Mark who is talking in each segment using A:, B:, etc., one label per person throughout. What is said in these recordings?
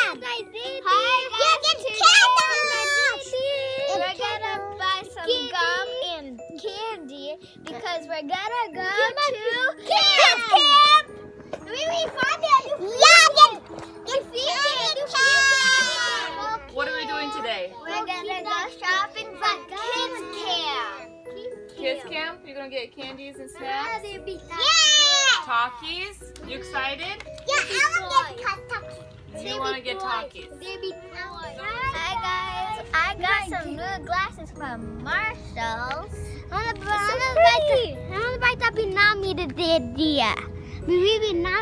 A: I did.
B: Hi guys,
A: We're gonna buy some gum and candy because we're gonna go to kids camp. We found it.
C: What are we doing today?
A: We're gonna go shopping for kids camp.
C: Kids camp? You're gonna get candies and snacks?
A: Yeah.
C: Talkies? You excited? You want to get Talkies?
A: Hi guys, I got some new glasses from Marshalls. I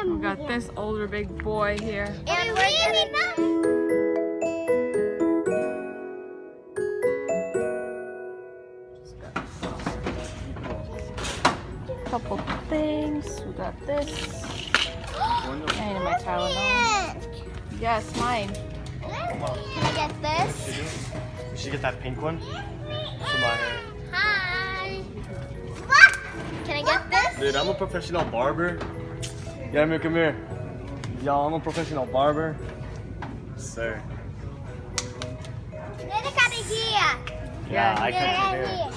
C: We got this older big boy here.
A: And we're
C: Couple things. We got this. And my Tylenol. Yes, mine.
A: Can I get this?
D: You should get that pink one for my hair.
A: Hi. Can I get this?
D: Dude, I'm a professional barber. Yami, come here. Y'all, I'm a professional barber. Sir. Yeah, I cut your hair.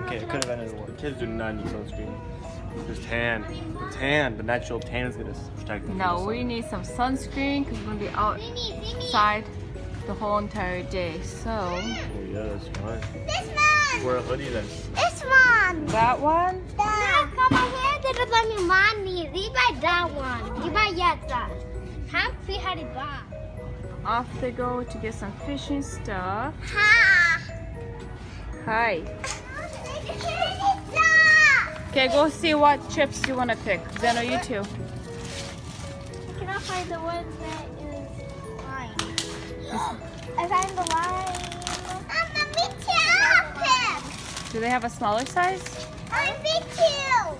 D: Okay, it could have ended the kids do not need sunscreen. Just tan. The natural tan is gonna protect them.
C: No, we need some sunscreen because we're gonna be outside the whole entire day. So
D: Oh yeah, that's fine.
A: This one.
D: Wear a hoodie then.
A: This one.
C: that one.
A: Mama, here they don't let me money. You buy that one. You buy that. How free how to buy?
C: Off they go to get some fishing stuff.
A: Ha.
C: Hi. Okay, go see what chips you want to pick. Zeno, you too.
A: I cannot find the one that is line. I found the line. Me too.
C: Do they have a smaller size?
A: Me too.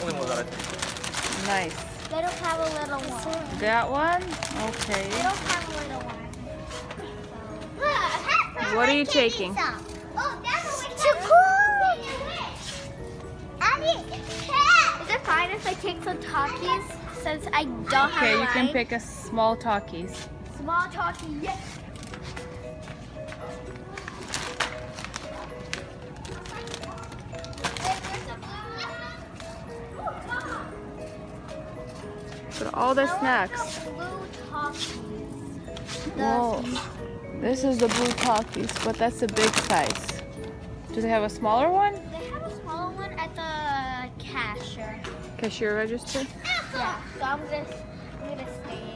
D: Only one that I think.
C: Nice.
A: They don't have a little one.
C: That one? Okay.
A: They don't have a little one.
C: What are you taking?
A: Oh, that's too cool. Is it fine if I take some Takis since I don't have
C: Okay,
A: a
C: you can
A: line?
C: pick a small Takis.
A: Small Taki, yes.
C: But all the snacks.
A: Blue Takis.
C: Whoa. This is the blue Takis, but that's a big size. Do they have a smaller one?
A: They have a smaller one at the cashier.
C: Cashier register?
A: Yeah, so I'm gonna stay.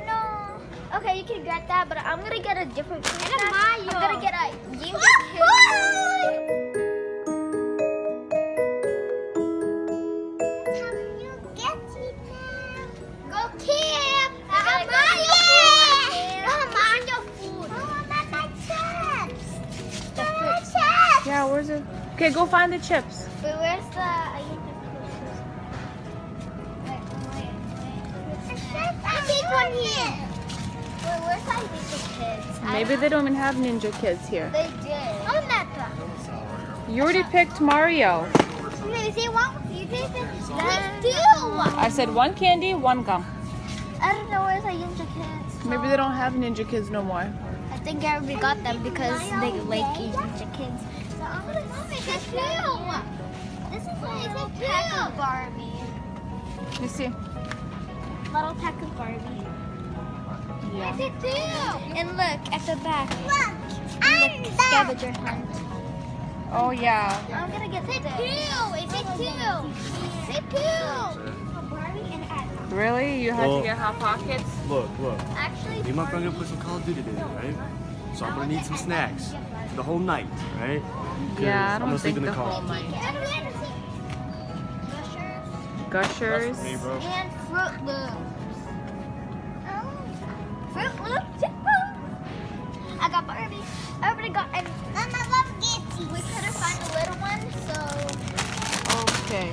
A: No. Okay, you can get that, but I'm gonna get a different snack. I'm gonna get a ginger Go camp!
C: Yeah, where's it? Okay, go find the chips.
A: Wait, where's the? I think one here. Wait, where's the Ninja Kids?
C: Maybe they don't even have Ninja Kids here.
A: They did. Oh, Netta.
C: You already picked Mario.
A: Is he one? You picked it? Two.
C: I said one candy, one gum.
A: I don't know where's the Ninja Kids.
C: Maybe they don't have Ninja Kids no more.
A: I think I already got them because they like Ninja Kids. So I'm gonna pick two. This is a little pack of Barbie.
C: Let me see.
A: Little pack of Barbie.
C: Yeah.
A: And look at the back. Look, scavenger hunt.
C: Oh yeah.
A: I'm gonna get two. Is it two? Say two. Barbie and Adam.
C: Really? You had
D: Well-
C: to get Hot Pockets?
D: Look.
A: Actually,
D: Me and my friend gonna play some Call of Duty today, right? So I'm gonna need some snacks for the whole night, right? 'Cause
C: Yeah, I
D: I'm
C: don't
D: gonna sleep
C: think
D: in
C: the
D: car.
C: whole night.
A: Gushers
C: Gushers.
D: For me, bro.
A: and Fruit Loops. Fruit Loops. I got Barbie. I already got. And I love Gitty. We couldn't find a little one, so.
C: Okay.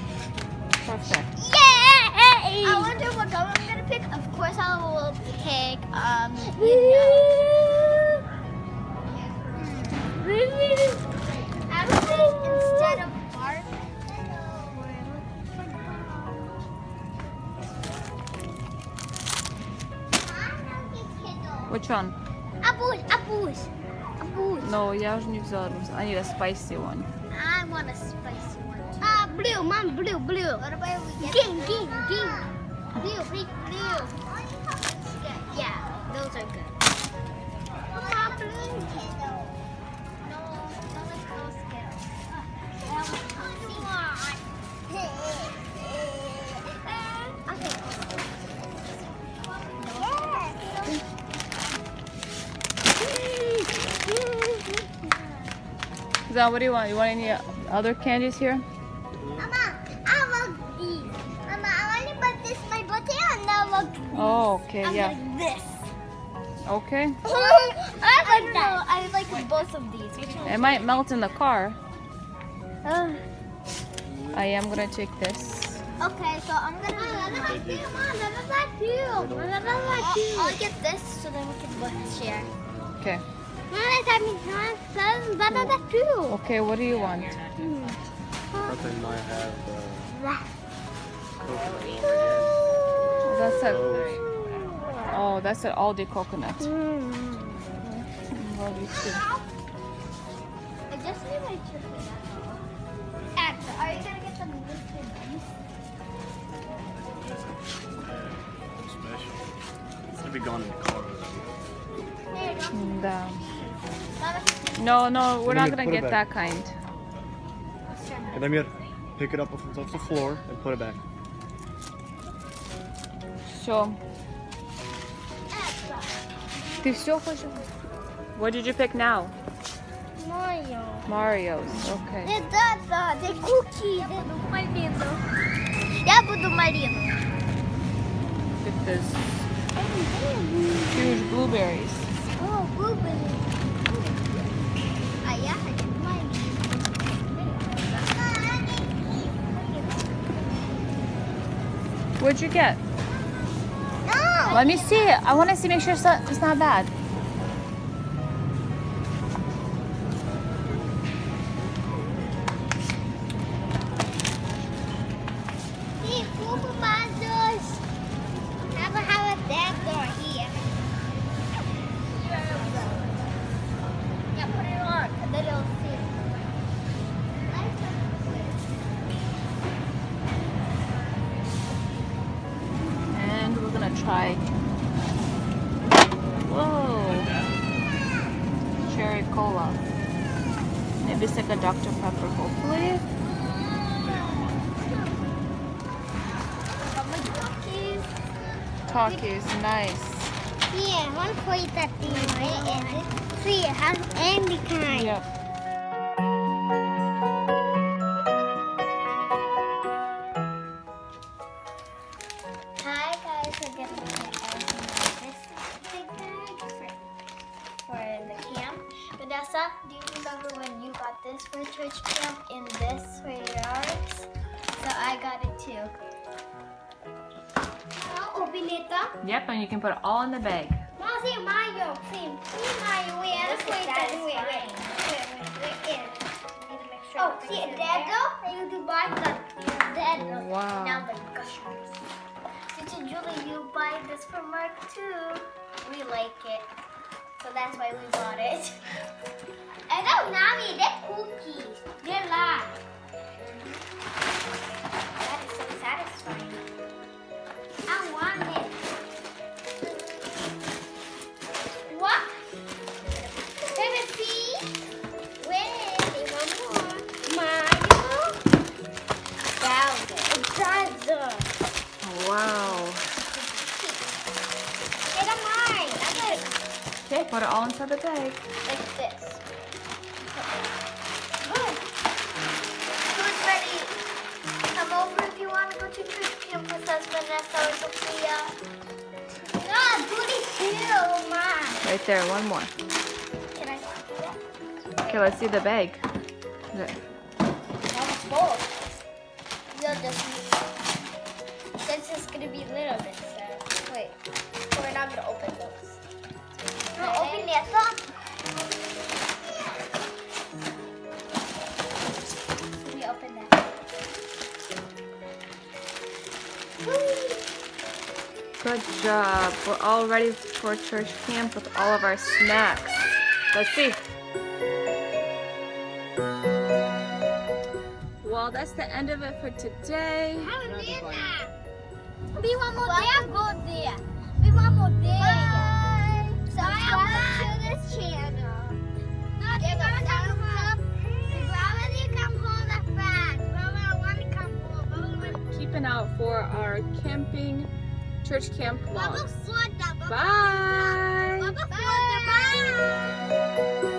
C: Perfect.
A: Yay! I wonder what gum I'm gonna pick. Of course, I will pick. You know. Actually, instead of Barbie.
C: Which one?
A: Apples.
C: No, я уже не взяла. I need a spicy one.
A: I want a spicy one. Blue, Mom, blue. What about we get? Green. Blue. Yeah, those are good. Mom, blue. No, don't like those Skittles.
C: Zan, what do you want? You want any other candies here?
A: Mama, I love these. Mama, I want to put this in my birthday and I love
C: Oh, okay,
A: I'm
C: yeah.
A: like this.
C: Okay.
A: I like that. I like both of these. Which one?
C: It might melt in the car.
A: Oh.
C: I am gonna take this.
A: Okay, so I'm gonna. I'll get this so then we can both share.
C: Okay.
A: Too.
C: Okay, what do you want?
D: Brooklyn might have coconut over
C: That's a
D: Those.
C: oh, that's an Aldi coconut. Aldi too.
A: I just need my turkey. Axel, are you gonna get the Mr. Beast?
D: Special. It's gonna be gone in the car.
A: There you go.
C: Да.
A: Mama,
C: No, we're not
D: Put it
C: gonna get
D: back.
C: that kind.
D: And then you gotta pick it up off the floor and put it back.
C: So,
A: Axel.
C: ты все хочешь? What did you pick now?
A: Mario.
C: Mario's. Okay.
A: The cookie. Малину. Я буду малину.
C: Pick this huge blueberries.
A: Oh, blueberry. А я хочу малину.
C: What'd you get?
A: No.
C: Let me see it. I want to see, make sure it's not bad.
A: See, Poopa Monsters. Have a that door here. Yeah, put it on, and then it'll see.
C: And we're gonna try. Whoa. Cherry cola. Maybe it's like a Dr. Pepper, hopefully.
A: Got my cookies.
C: Takis, nice.
A: Yeah, one for that thing, right? And see, it has any kind.
C: Yep.
A: Hi guys, we're getting this big bag for the camp. Vanessa, do you remember when you got this for church camp in this for yours? So I got it too. I'll open it up.
C: Yep, and you can put it all in the bag.
A: Mom, see Mario. See Mario. Wait, Oh, see a dagger? And you can buy the dagger.
C: Wow.
A: Now the gushers. Since Julie, you buy this for Mark too. We like it. So that's why we bought it. And oh, Nami, they're cookies. They're live. That is so satisfying. I want it. What? Let me see. Wait, one more. Mario. Found it. It does.
C: Wow.
A: Get a mine. I got it
C: Okay, put it all inside the bag.
A: like this. Good. Food's ready. Come over if you want to go to church camp with us, Vanessa or Sophia. No, Judy too, Mom.
C: Right there, one more.
A: Can I do that?
C: Okay, let's see the bag. There.
A: That was full. You'll just since it's gonna be a little bit, so wait. We're not gonna open those. No, open it up. We open that.
C: Good job. We're all ready for church camp with all of our snacks. Let's see. Well, that's the end of it for today.
A: We want more there. Go there. We want more there. Subscribe to this channel. Give a thumbs up. Gravity come home the fast.
C: Keep an eye out for our camping church camp vlogs.
A: Bye.
C: Bye.
A: Bye.